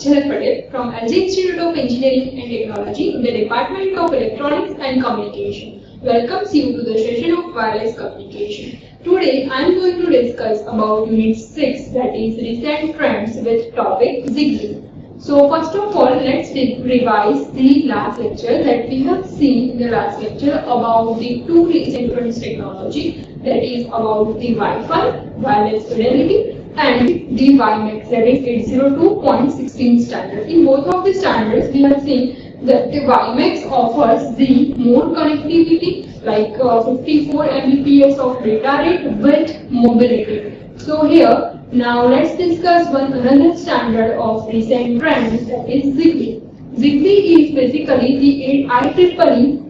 Jhalak Patel from LG Institute of Engineering and Technology in the Department of Electronics and Communication. Welcomes you to the session of wireless communication. Today I am going to discuss about Unit 6, that is recent trends with topic Zigbee. So first of all, let's revise the last lecture that we have seen in the last lecture about the two recent trends technology, that is about the Wi-Fi, wireless fidelity, and the WiMAX, that is 802.16 standard. In both of the standards, we have seen that the WiMAX offers the more connectivity, like 54 Mbps of data rate with mobility. So here, now let's discuss another standard of recent trends, that is Zigbee. Zigbee is basically the IEEE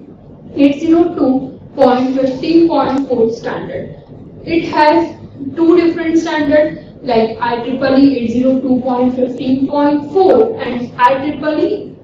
802.15.4 standard. It has two different standards, like IEEE 802.15.4 and IEEE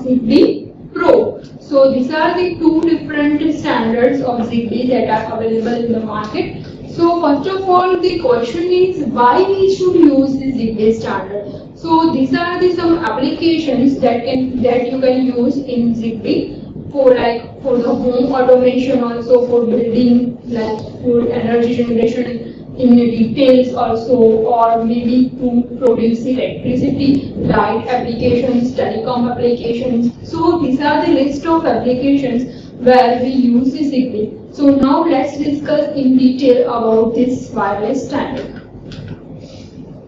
Zigbee Pro. So these are the two different standards of Zigbee that are available in the market. So first of all, the question is why we should use the Zigbee standard. So these are some applications that you can use in Zigbee for the home automation, also for building, like for energy generation in details also, or maybe to produce electricity, light applications, telecom applications. So these are the list of applications where we use the Zigbee. So now let's discuss in detail about this wireless standard.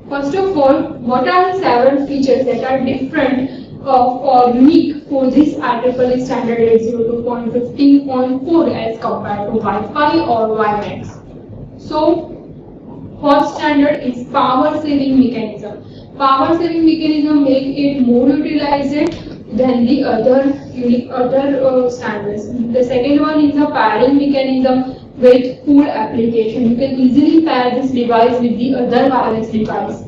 First of all, what are the several features that are different or unique for this IEEE standard 802.15.4 as compared to Wi-Fi or WiMAX? So first standard is power saving mechanism. Power saving mechanism make it more utilized than the other standards. The second one is a pairing mechanism with full application. You can easily pair this device with the other wireless device.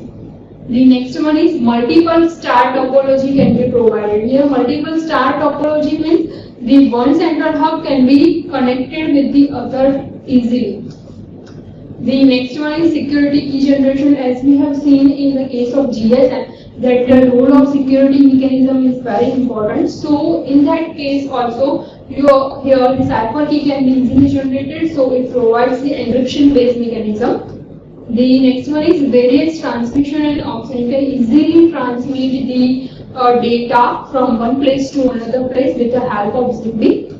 The next one is multiple star topology can be provided. Here multiple star topology means the one central hub can be connected with the other easily. The next one is security key generation, as we have seen in the case of GSM, that the role of security mechanism is very important. So in that case also, here the cipher key can be easily generated, so it provides the encryption based mechanism. The next one is various transmission and option. You can easily transmit the data from one place to another place with the help of Zigbee.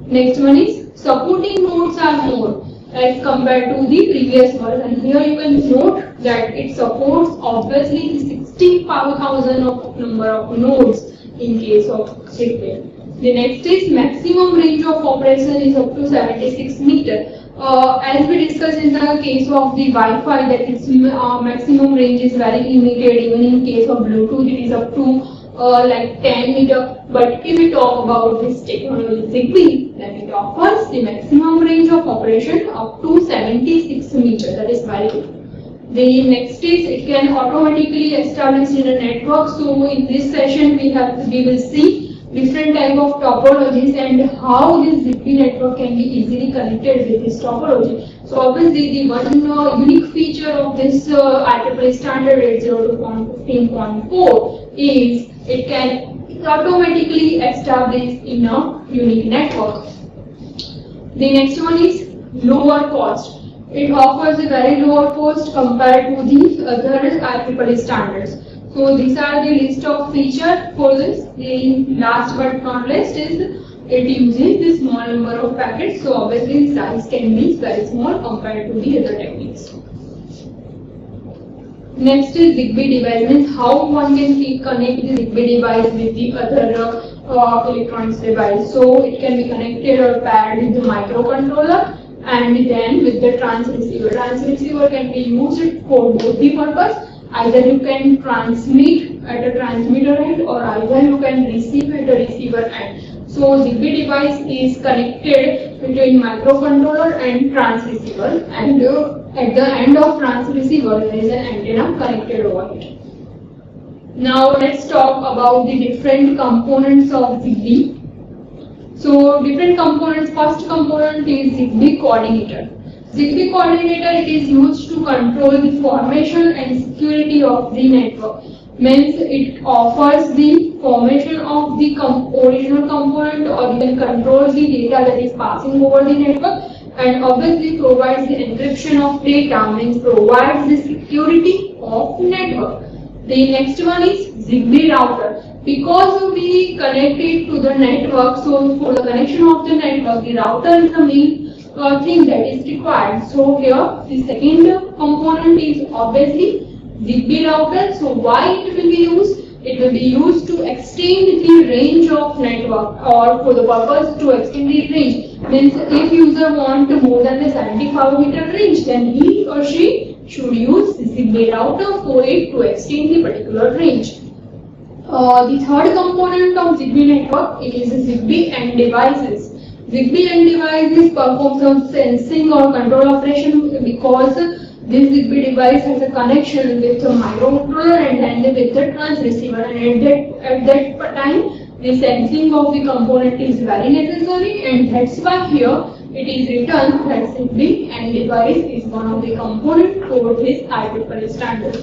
Next one is supporting nodes are more as compared to the previous version. Here you can note that it supports obviously the 16 power thousand of number of nodes in case of Zigbee. The next is maximum range of operation is up to 76 meters. As we discussed in the case of the Wi-Fi, that its maximum range is very limited. Even in case of Bluetooth, it is up to like 10 meters. But if we talk about this technology Zigbee, then it offers the maximum range of operation up to 76 meters. That is very good. The next is it can automatically establish in a network. So in this session we will see different type of topologies and how this Zigbee network can be easily connected with this topology. So obviously the one unique feature of this IEEE standard 802.15.4 is it can automatically establish in a unique network. The next one is lower cost. It offers a very lower cost compared to the other IEEE standards. So these are the list of features for this. The last but not least is it uses the small number of packets. So obviously the size can be very small compared to the other techniques. Next is Zigbee device, means how one can connect the Zigbee device with the other electronics device. So it can be connected or paired with the microcontroller and then with the transceiver. Transceiver can be used for both the purpose. Either you can transmit at a transmitter end or either you can receive at a receiver end. So Zigbee device is connected between microcontroller and transceiver, and at the end of transceiver there is an antenna connected over it. Now let's talk about the different components of Zigbee. So different components. First component is Zigbee coordinator. Zigbee coordinator, it is used to control the formation and security of the network. means it offers the formation of the original component, or you can control the data that is passing over the network, and obviously provides the encryption of data, means provides the security of network. The next one is Zigbee router. Because we connect it to the network, so for the connection of the network, the router is the main thing that is required. So here the second component is obviously Zigbee router. So why it will be used? It will be used to extend the range of network, or for the purpose to extend the range. Means if user want more than the 75 meter range, then he or she should use Zigbee router for it to extend the particular range. The third component of Zigbee network is Zigbee end devices. Zigbee end devices perform some sensing or control operation, because this Zigbee device has a connection with the microcontroller and then with the transceiver, and at that time the sensing of the component is very necessary, and that's why here it is written that Zigbee end device is one of the components for this IEEE standard.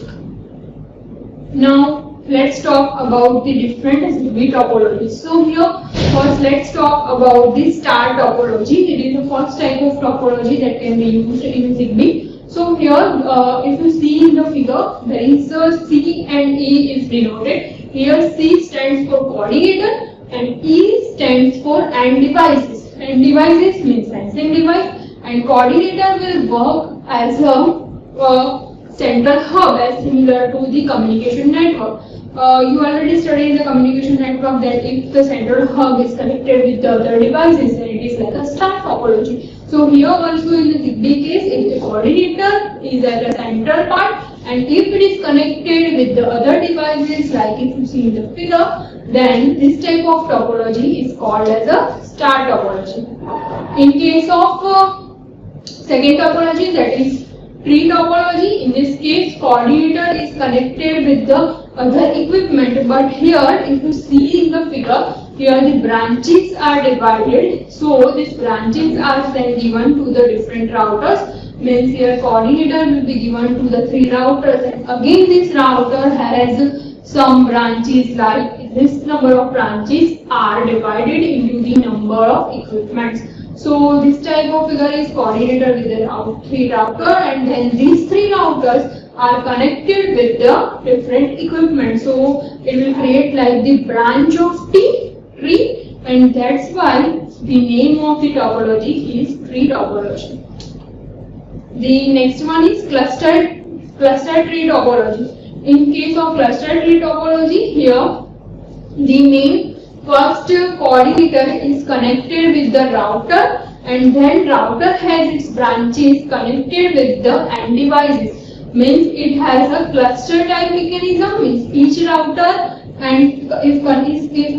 Now let's talk about the different Zigbee topologies. So here first let's talk about the star topology. It is the first type of topology that can be used in Zigbee. So here if you see in the figure, there is a C and E is denoted. Here C stands for coordinator and E stands for end devices. End devices means sensing device, and coordinator will work as a central hub, as similar to the communication network. You already studied in the communication network that if the central hub is connected with the other devices, then it is like a star topology. So here also in the Zigbee case, if the coordinator is at the central part, and if it is connected with the other devices, like if you see in the figure, then this type of topology is called as a star topology. In case of second topology, that is tree topology, in this case coordinator is connected with the other equipment, but here if you see in the figure, here the branches are divided, so these branches are then given to the different routers, means here coordinator will be given to the 3 routers, and again this router has some branches, like this number of branches are divided into the number of equipments. So this type of figure is coordinator with the 3 router, and then these 3 routers are connected with the different equipment. So it will create like the branch of tree, and that's why the name of the topology is tree topology. The next one is cluster tree topology. In case of cluster tree topology, here the main first coordinator is connected with the router, and then router has its branches connected with the end devices. Means it has a cluster type mechanism, means each router and if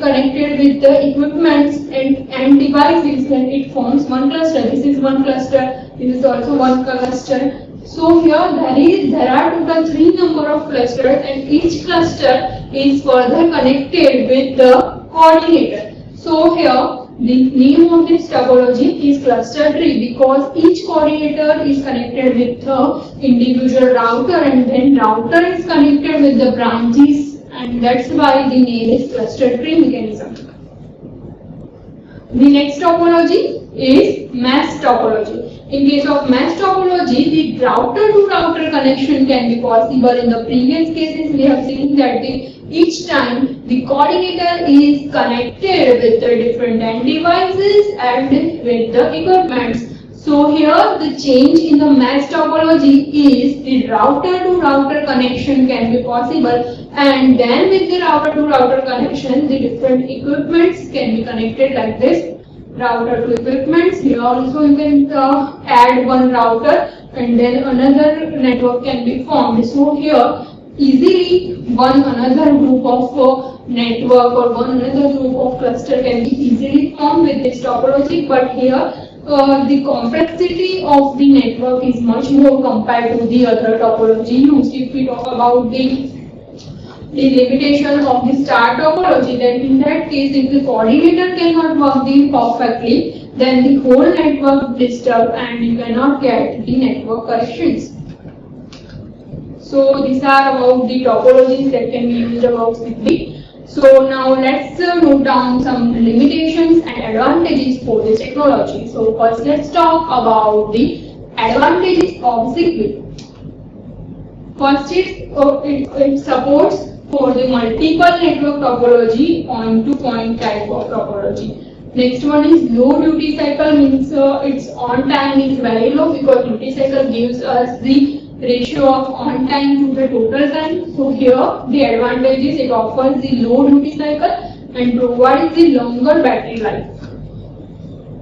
connected with the equipments and devices, then it forms one cluster. This is one cluster, this is also one cluster. So here there are total 3 number of clusters, and each cluster is further connected with the coordinator. So here the name of this topology is cluster tree, because each coordinator is connected with the individual router, and then router is connected with the branches, and that's why the name is cluster tree mechanism. The next topology is mesh topology. In case of mesh topology, the router to router connection can be possible. In the previous cases, we have seen that each time the coordinator is connected with the different end devices and with the equipments. So here the change in the mesh topology is the router to router connection can be possible, and then with the router to router connection, the different equipments can be connected like this. Router to equipments. Here also you can add one router, and then another network can be formed. So here easily one another group of network or one another group of cluster can be easily formed with this topology. But here the complexity of the network is much more compared to the other topology used. If we talk about the limitation of the star topology, then in that case, if the coordinator cannot work perfectly, then the whole network disturbs and you cannot get the network corrections. So these are about the topologies that can be used about ZigBee. So now let's note down some limitations and advantages for this technology. So first let's talk about the advantages of ZigBee. First it supports for the multiple network topology point-to-point type of topology. Next one is low duty cycle, means its on time is very low because duty cycle gives us the ratio of on time to the total time. So here the advantage is it offers the low duty cycle and provides the longer battery life.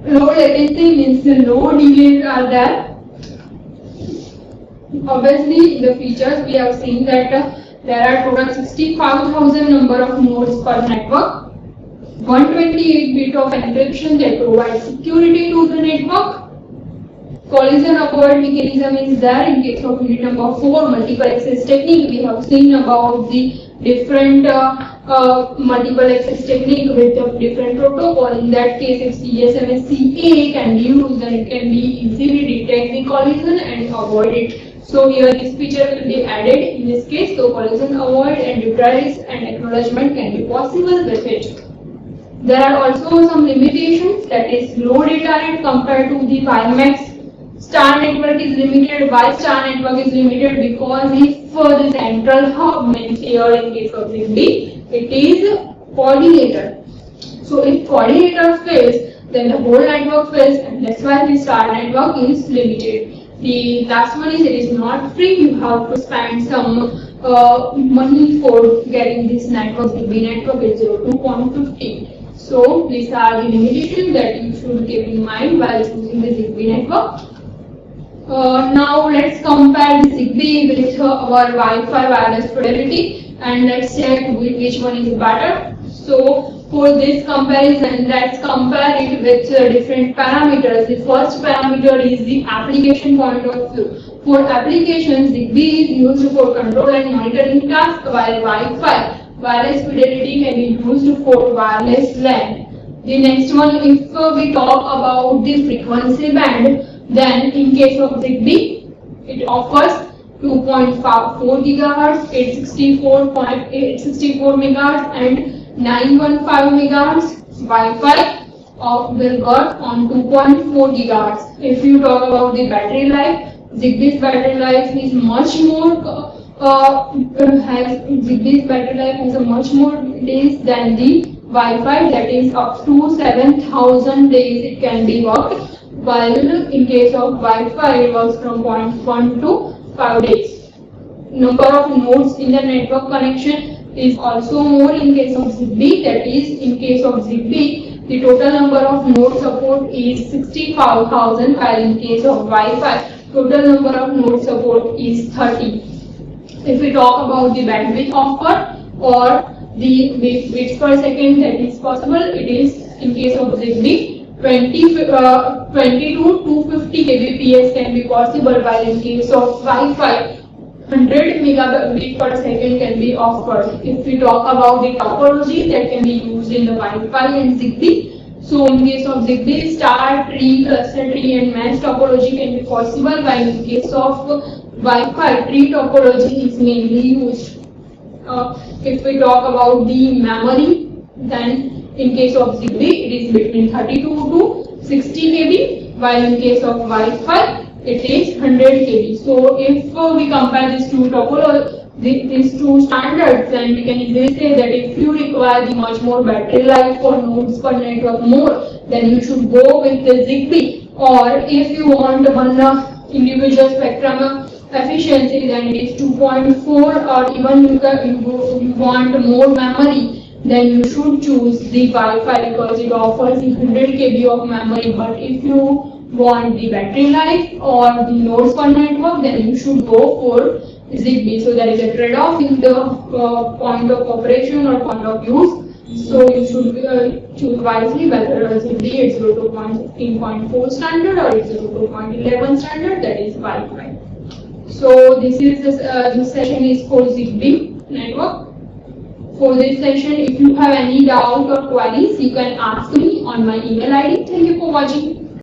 Low latency means the low delays are there. Obviously, in the features we have seen that there are total 65,000 number of nodes per network. 128 bit of encryption that provides security to the network. Collision avoid mechanism is there in case of unit number 4, multiple access technique. We have seen about the different multiple access technique with different protocol. In that case, if CSMA can be used, then it can be easily detect the collision and avoid it. So here this feature will be added in this case. So collision avoid and retries and acknowledgement can be possible with it. There are also some limitations, that is low data rate compared to the WiMAX. Star network is limited. Why star network is limited? Because if the central hub, means here in case of ZigBee, it is coordinator. So if coordinator fails, then the whole network fails, and that's why the star network is limited. The last one is it is not free. You have to spend some money for getting this network. ZigBee network is 02.50. So these are the limitations that you should keep in mind while choosing the ZigBee network. Now let's compare the ZigBee with our Wi-Fi wireless fidelity, and let's check which one is better. So for this comparison, let's compare it with different parameters. The first parameter is the application point of view. For applications, ZigBee is used for control and monitoring tasks, while Wi-Fi wireless fidelity can be used for wireless LAN. The next one, if we talk about the frequency band, then in case of ZigBee, it offers 2.4 GHz, 864 MHz and 915 MHz. Wi-Fi will got on 2.4 GHz. If you talk about the battery life, ZigBee's battery life is much more ZigBee's battery life has a much more days than the Wi-Fi, that is up to 7,000 days it can be worked, while in case of Wi-Fi it works from 0.1 to 5 days. Number of nodes in the network connection is also more in case of ZigBee, that is in case of ZigBee the total number of node support is 65,000, while in case of Wi-Fi total number of node support is 30. If we talk about the bandwidth offer or the bits per second that is possible, it is in case of ZigBee 20 to 250 kbps can be possible, while in case of Wi-Fi 100 megabit per second can be offered. If we talk about the topology that can be used in the Wi-Fi and ZigBee, so in case of ZigBee, star tree, cluster tree and mesh topology can be possible, while in case of Wi-Fi tree topology is mainly used. If we talk about the memory, then in case of ZigBee it is between 32 to 60 KB, while in case of Wi-Fi it is 100 KB. So if we compare these two these two standards, then we can easily say that if you require the much more battery life for nodes per network more, then you should go with the ZigBee. Or if you want one individual spectrum efficiency, then it is 2.4, or even you want more memory, then you should choose the Wi-Fi because it offers 100 KB of memory. But if you want the battery life or the nodes per network, then you should go for ZigBee. So there is a trade-off in the point of operation or point of use. So you should choose wisely whether ZigBee is 02.16.4 standard or it's 02.11 standard, that is Wi-Fi. So this session is for ZigBee network. For this session, if you have any doubt or queries, you can ask me on my email ID. Thank you for watching.